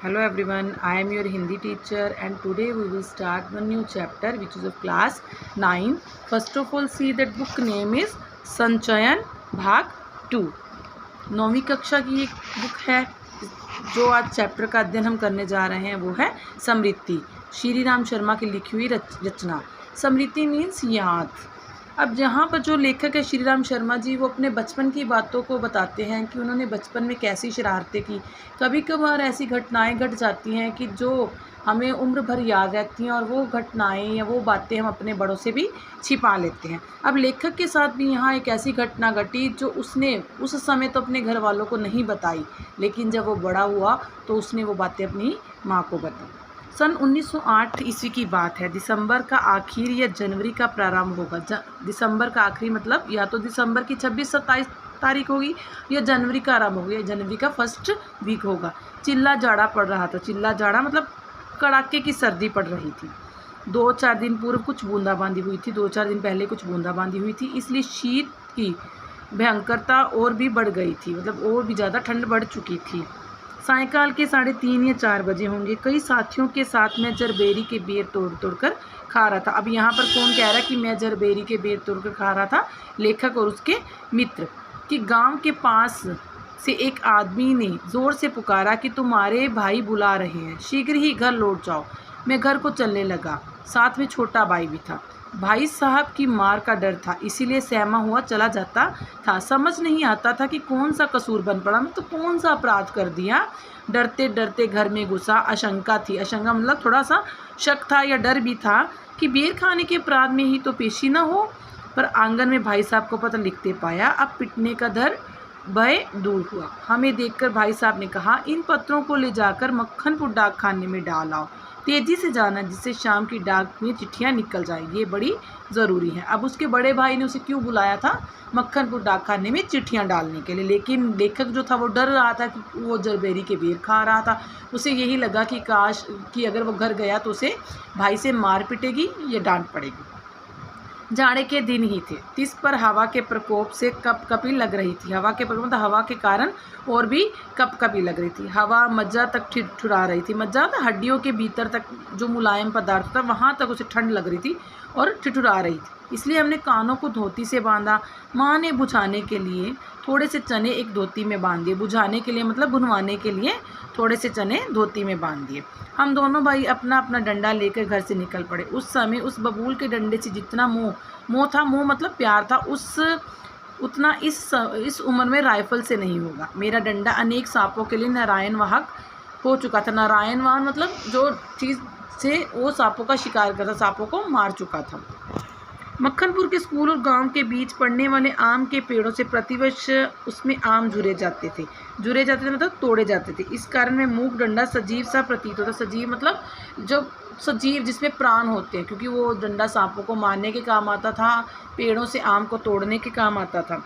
Hello everyone, I am your Hindi teacher and today we will start one new chapter which is of class 9. First of all see that book name is संचयन भाग 2। 9वीं कक्षा की एक book है। जो आज chapter का अध्ययन हम करने जा रहे हैं वो है स्मृति, श्री राम शर्मा की लिखी हुई रचना। स्मृति मीन्स याद। अब यहाँ पर जो लेखक है श्री राम शर्मा जी, वो अपने बचपन की बातों को बताते हैं कि उन्होंने बचपन में कैसी शरारतें की। कभी कभार ऐसी घटनाएं घट जाती हैं कि जो हमें उम्र भर याद रहती हैं और वो घटनाएं या वो बातें हम अपने बड़ों से भी छिपा लेते हैं। अब लेखक के साथ भी यहाँ एक ऐसी घटना घटी जो उसने उस समय तो अपने घर वालों को नहीं बताई, लेकिन जब वो बड़ा हुआ तो उसने वो बातें अपनी माँ को बताई। सन 1908 ईस्वी की बात है। दिसंबर का आखिर या जनवरी का प्रारंभ होगा। दिसंबर का आखिरी मतलब या तो दिसंबर की 26-27 तारीख होगी या जनवरी का आरंभ होगा या जनवरी का फर्स्ट वीक होगा। चिल्ला जाड़ा पड़ रहा था। चिल्ला जाड़ा मतलब कड़ाके की सर्दी पड़ रही थी। 2-4 दिन पूर्व कुछ बूंदाबांदी हुई थी। 2-4 दिन पहले कुछ बूंदाबांदी हुई थी, इसलिए शीत की भयंकरता और भी बढ़ गई थी, मतलब और भी ज़्यादा ठंड बढ़ चुकी थी। सायंकाल के 3:30 या 4 बजे होंगे। कई साथियों के साथ मैं जरबेरी के बेर तोड़ कर खा रहा था। अब यहाँ पर कौन कह रहा है कि मैं जरबेरी के बेर तोड़ कर खा रहा था? लेखक और उसके मित्र। कि गांव के पास से एक आदमी ने ज़ोर से पुकारा कि तुम्हारे भाई बुला रहे हैं, शीघ्र ही घर लौट जाओ। मैं घर को चलने लगा। साथ में छोटा भाई भी था। भाई साहब की मार का डर था, इसीलिए सहमा हुआ चला जाता था। समझ नहीं आता था कि कौन सा कसूर बन पड़ा, मैं तो कौन सा अपराध कर दिया। डरते डरते घर में घुसा। आशंका थी, आशंका मतलब थोड़ा सा शक था या डर भी था कि बेर खाने के अपराध में ही तो पेशी न हो। पर आंगन में भाई साहब को पत्र लिखते पाया। अब पिटने का डर भय दूर हुआ। हमें देखकर भाई साहब ने कहा, इन पत्रों को ले जाकर मक्खनपुर डाक खाने में डाल आओ। तेज़ी से जाना, जिससे शाम की डाक में चिट्ठियाँ निकल जाएं, ये बड़ी ज़रूरी है। अब उसके बड़े भाई ने उसे क्यों बुलाया था? मक्खनपुर डाक खाने में चिट्ठियाँ डालने के लिए। लेकिन लेखक जो था वो डर रहा था कि वो जरबेरी के बेर खा रहा था। उसे यही लगा कि काश कि अगर वो घर गया तो उसे भाई से मार पिटेगी या डांट पड़ेगी। जाड़े के दिन ही थे। तिस पर हवा के प्रकोप से कपकपी लग रही थी। हवा के प्रकोप मतलब हवा के कारण और भी कपकपी लग रही थी। हवा मज्जा तक ठिठुरा रही थी। मज्जा मतलब हड्डियों के भीतर तक जो मुलायम पदार्थ था वहाँ तक उसे ठंड लग रही थी और ठिठुरा रही थी। इसलिए हमने कानों को धोती से बांधा। माँ ने बुझाने के लिए थोड़े से चने एक धोती में बांध दिए। बुझाने के लिए मतलब भुनवाने के लिए थोड़े से चने धोती में बांध दिए। हम दोनों भाई अपना अपना डंडा लेकर घर से निकल पड़े। उस समय उस बबूल के डंडे से जितना मोह था, मोह मतलब प्यार था, उतना इस उम्र में राइफल से नहीं होगा। मेरा डंडा अनेक सांपों के लिए नारायण वाहक हो चुका था। नारायण वाहन मतलब जो चीज़ से वो सांपों का शिकार करता, सांपों को मार चुका था। मक्खनपुर के स्कूल और गांव के बीच पड़ने वाले आम के पेड़ों से प्रतिवर्ष उसमें आम जुड़े जाते थे मतलब तोड़े जाते थे। इस कारण में मूक डंडा सजीव सा प्रतीत होता। सजीव मतलब जो सजीव जिसमें प्राण होते हैं, क्योंकि वो डंडा सांपों को मारने के काम आता था, पेड़ों से आम को तोड़ने के काम आता था।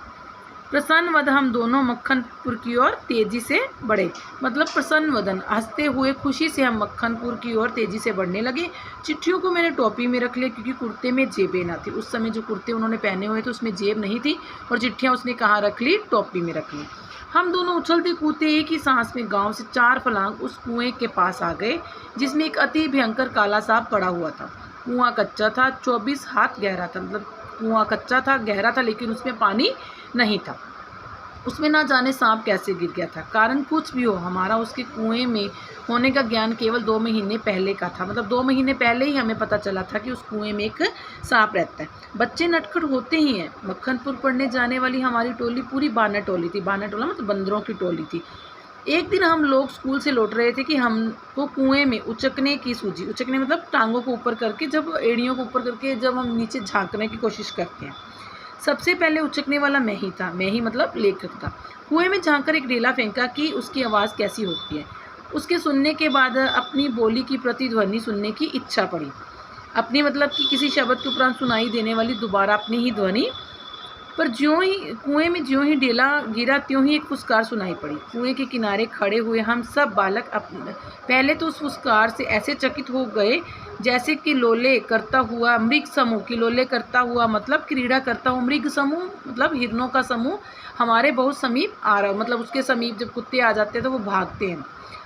प्रसन्न वदन हम दोनों मक्खनपुर की ओर तेजी से बढ़े। मतलब प्रसन्न वदन, हंसते हुए खुशी से हम मक्खनपुर की ओर तेजी से बढ़ने लगे। चिट्ठियों को मैंने टोपी में रख लिया, क्योंकि कुर्ते में जेबें ना थी। उस समय जो कुर्ते उन्होंने पहने हुए थे उसमें जेब नहीं थी और चिट्ठियाँ उसने कहाँ रख ली? टोपी में रख ली। हम दोनों उछलते कूदते एक ही सांस में गांव से 4 फलांग उस कुएं के पास आ गए, जिसमें एक अति भयंकर काला सांप पड़ा हुआ था। कुआं कच्चा था, 24 हाथ गहरा था। मतलब कुआं कच्चा था, गहरा था, लेकिन उसमें पानी नहीं था। उसमें ना जाने सांप कैसे गिर गया था। कारण कुछ भी हो, हमारा उसके कुएं में होने का ज्ञान केवल 2 महीने पहले का था। मतलब 2 महीने पहले ही हमें पता चला था कि उस कुएं में एक सांप रहता है। बच्चे नटखट होते ही हैं। मक्खनपुर पढ़ने जाने वाली हमारी टोली पूरी बानर टोली थी। बानर टोला मतलब बंदरों की टोली थी। एक दिन हम लोग स्कूल से लौट रहे थे कि हमको कुएं में उचकने की सूझी। उचकने मतलब टांगों को ऊपर करके, जब एड़ियों को ऊपर करके जब हम नीचे झांकने की कोशिश करते हैं। सबसे पहले उचकने वाला मैं ही था। मैं ही मतलब लेखक था। कुएं में झांककर एक ढेला फेंका कि उसकी आवाज़ कैसी होती है। उसके सुनने के बाद अपनी बोली की प्रतिध्वनि सुनने की इच्छा पड़ी। अपनी मतलब कि किसी शब्द के उपरांत सुनाई देने वाली दोबारा अपनी ही ध्वनि। पर कुएं में ज्यों ही ढेला गिरा त्यों ही एक फुसकार सुनाई पड़ी। कुएं के किनारे खड़े हुए हम सब बालक पहले तो उस फुसकार से ऐसे चकित हो गए जैसे कि लोले करता हुआ मृग समूह, की लोले करता हुआ मतलब क्रीड़ा करता हुआ मृग समूह मतलब हिरणों का समूह हमारे बहुत समीप आ रहा हो। मतलब उसके समीप जब कुत्ते आ जाते हैं तो वो भागते हैं।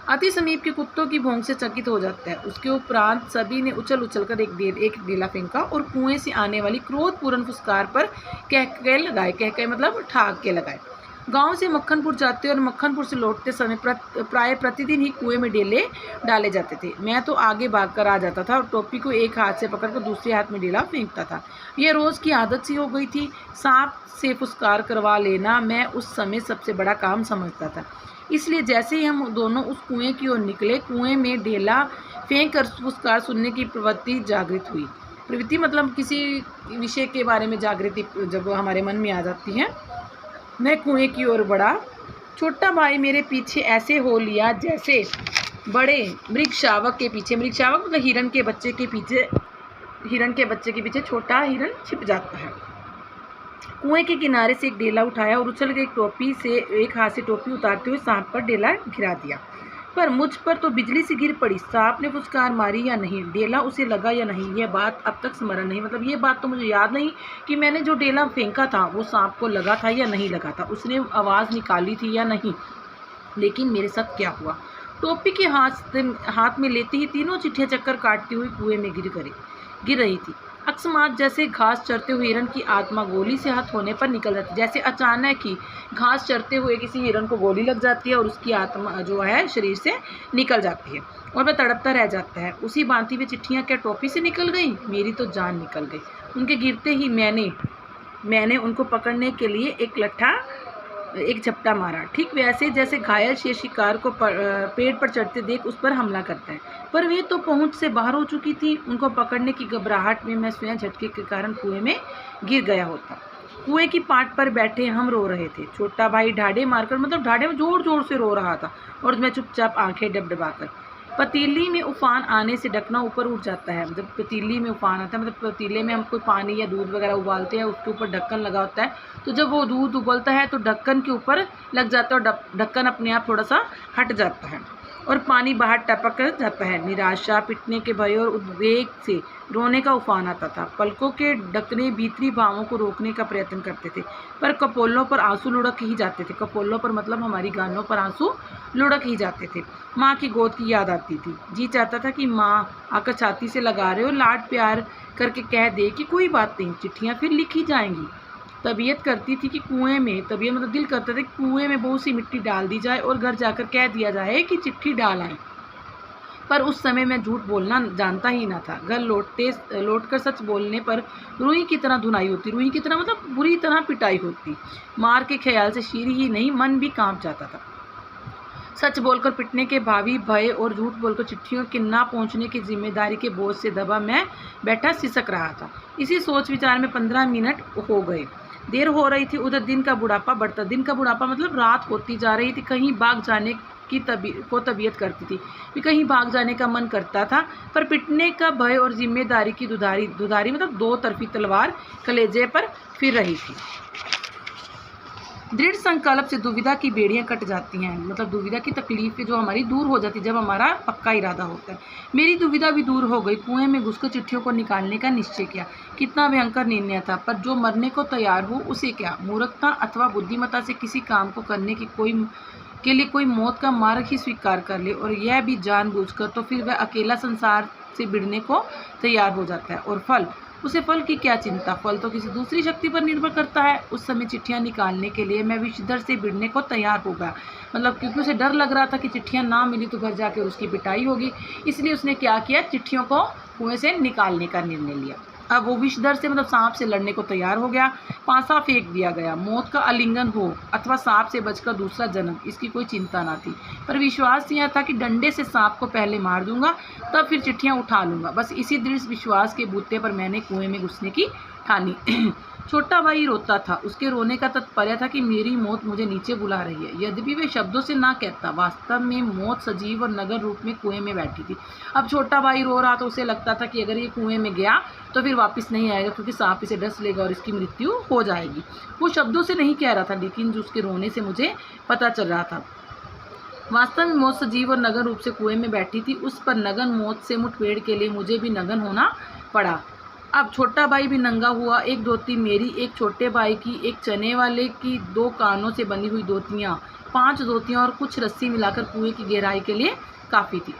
अति समीप के कुत्तों की भौंक से चकित हो जाता है। उसके उपरांत सभी ने उछल उछल कर एक डेला फेंका और कुएं से आने वाली क्रोधपूर्ण फुसकार पर कहके लगाए। कहके मतलब ठाक के लगाए। गांव से मक्खनपुर जाते और मक्खनपुर से लौटते समय प्राय प्रतिदिन ही कुएं में डेले डाले जाते थे। मैं तो आगे भागकर आ जाता था और टोपी को एक हाथ से पकड़कर दूसरे हाथ में डेला फेंकता था। यह रोज़ की आदत सी हो गई थी। सांप से फुसकार करवा लेना मैं उस समय सबसे बड़ा काम समझता था। इसलिए जैसे ही हम दोनों उस कुएं की ओर निकले, कुएं में ढेला फेंक कर फुसकार सुनने की प्रवृत्ति जागृत हुई। प्रवृत्ति मतलब किसी विषय के बारे में जागृति जब हमारे मन में आ जाती है। मैं कुएं की ओर बढ़ा। छोटा भाई मेरे पीछे ऐसे हो लिया जैसे बड़े मृगशावक के पीछे, मृगशावक मतलब हिरण के बच्चे के पीछे छोटा हिरण छिप जाता है। कुएं के किनारे से एक डेला उठाया और उछल के एक हाथ से टोपी उतारते हुए सांप पर डेला गिरा दिया। पर मुझ पर तो बिजली सी गिर पड़ी। सांप ने फुसकार मारी या नहीं, डेला उसे लगा या नहीं, यह बात अब तक स्मरण नहीं। मतलब ये बात तो मुझे याद नहीं कि मैंने जो डेला फेंका था वो सांप को लगा था या नहीं लगा था, उसने आवाज़ निकाली थी या नहीं। लेकिन मेरे साथ क्या हुआ? टोपी के हाथ में लेते ही तीनों चिट्ठियाँ चक्कर काटती हुई कुएं में गिर रही थी। अकस्मात जैसे घास चरते हुए हिरण की आत्मा गोली से हाथ होने पर निकल जाती है। जैसे अचानक ही घास चरते हुए किसी हिरण को गोली लग जाती है और उसकी आत्मा जो है शरीर से निकल जाती है और वह तड़पता रह जाता है। उसी भांति वे चिट्ठियाँ क्या टोपी से निकल गई? मेरी तो जान निकल गई। उनके गिरते ही मैंने उनको पकड़ने के लिए एक झपटा मारा, ठीक वैसे जैसे घायल शेर शिकार को पेड़ पर चढ़ते देख उस पर हमला करता है। पर वे तो पहुंच से बाहर हो चुकी थी। उनको पकड़ने की घबराहट में मैं स्वयं झटके के कारण कुएं में गिर गया होता। कुएं की पाट पर बैठे हम रो रहे थे। छोटा भाई ढाढ़े मारकर मतलब ढाढ़े में जोर जोर से रो रहा था और मैं चुपचाप आंखें डबडबाकर। पतीली में उफान आने से ढकना ऊपर उठ जाता है। जब पतीली में उफान आता है मतलब पतीले में हम कोई पानी या दूध वगैरह उबालते हैं, उसके ऊपर ढक्कन लगा होता है, तो जब वो दूध उबलता है तो ढक्कन के ऊपर लग जाता है और ढक्कन अपने आप थोड़ा सा हट जाता है और पानी बाहर टपक कर जाता है। निराशा, पिटने के भय और उद्वेग से रोने का उफान आता था। पलकों के ढकने भीतरी भावों को रोकने का प्रयत्न करते थे, पर कपोलों पर आंसू लुढ़क ही जाते थे। कपोलों पर मतलब हमारी गानों पर आंसू लुढ़क ही जाते थे। माँ की गोद की याद आती थी। जी चाहता था कि माँ आकर छाती से लगा रहे हो, लाड प्यार करके कह दे कि कोई बात नहीं, चिट्ठियाँ फिर लिखी जाएंगी। तबीयत करती थी कि तबीयत मतलब दिल करता था कि कुएं में बहुत सी मिट्टी डाल दी जाए और घर जाकर कह दिया जाए कि चिट्ठी डाल आए। पर उस समय मैं झूठ बोलना जानता ही ना था। घर लौटकर सच बोलने पर रुई की तरह धुनाई होती। रुई की तरह मतलब बुरी तरह पिटाई होती। मार के ख्याल से शीर ही नहीं मन भी कांप जाता था। सच बोलकर पिटने के भावी भय और झूठ बोलकर चिट्ठियों के ना पहुंचने की जिम्मेदारी के बोझ से दबा मैं बैठा सिसक रहा था। इसी सोच विचार में 15 मिनट हो गए। देर हो रही थी। उधर दिन का बुढ़ापा बढ़ता। दिन का बुढ़ापा मतलब रात होती जा रही थी। कहीं भाग जाने की तबीयत करती थी कि कहीं भाग जाने का मन करता था, पर पिटने का भय और जिम्मेदारी की दुधारी मतलब दो तरफी तलवार कलेजे पर फिर रही थी। दृढ़ संकल्प से दुविधा की बेड़ियां कट जाती हैं। मतलब दुविधा की तकलीफ जो हमारी दूर हो जाती है जब हमारा पक्का इरादा होता है। मेरी दुविधा भी दूर हो गई। कुएं में घुसकर चिट्ठियों को निकालने का निश्चय किया। कितना भयंकर निर्णय था, पर जो मरने को तैयार हो उसे क्या? मूर्खता अथवा बुद्धिमत्ता से किसी काम को करने के लिए कोई मौत का मार्ग ही स्वीकार कर ले, और यह भी जानबूझकर, तो फिर वह अकेला संसार से भिड़ने को तैयार हो जाता है। और उसे फल की क्या चिंता? फल तो किसी दूसरी शक्ति पर निर्भर करता है। उस समय चिट्ठियां निकालने के लिए मैं विषधर से भिड़ने को तैयार हो गया। मतलब क्योंकि उसे डर लग रहा था कि चिट्ठियां ना मिली तो घर जाके उसकी पिटाई होगी। इसलिए उसने क्या किया, चिट्ठियों को कुएं से निकालने का निर्णय लिया। अब वो विषधर से मतलब सांप से लड़ने को तैयार हो गया। पासा फेंक दिया गया। मौत का आलिंगन हो अथवा सांप से बचकर दूसरा जन्म, इसकी कोई चिंता ना थी। पर विश्वास यह था कि डंडे से सांप को पहले मार दूंगा, तब फिर चिट्ठियां उठा लूंगा। बस इसी दृढ़ विश्वास के बूते पर मैंने कुएं में घुसने की ठानी। छोटा भाई रोता था। उसके रोने का तात्पर्य था कि मेरी मौत मुझे नीचे बुला रही है। यद्यपि वे शब्दों से ना कहता, वास्तव में मौत सजीव और नगर रूप में कुएं में बैठी थी। अब छोटा भाई रो रहा तो उसे लगता था कि अगर ये कुएं में गया तो फिर वापस नहीं आएगा, क्योंकि सांप इसे डस लेगा और इसकी मृत्यु हो जाएगी। वो शब्दों से नहीं कह रहा था, लेकिन जो उसके रोने से मुझे पता चल रहा था। वास्तव में मौत सजीव और नगन रूप से कुएं में बैठी थी। उस पर नगन मौत से मुठभेड़ के लिए मुझे भी नगन होना पड़ा। अब छोटा भाई भी नंगा हुआ, एक धोती मेरी, एक छोटे भाई की, एक चने वाले की, 2 कानों से बनी हुई धोतियाँ, 5 धोतियाँ और कुछ रस्सी मिलाकर कुएं की गहराई के लिए काफ़ी थी।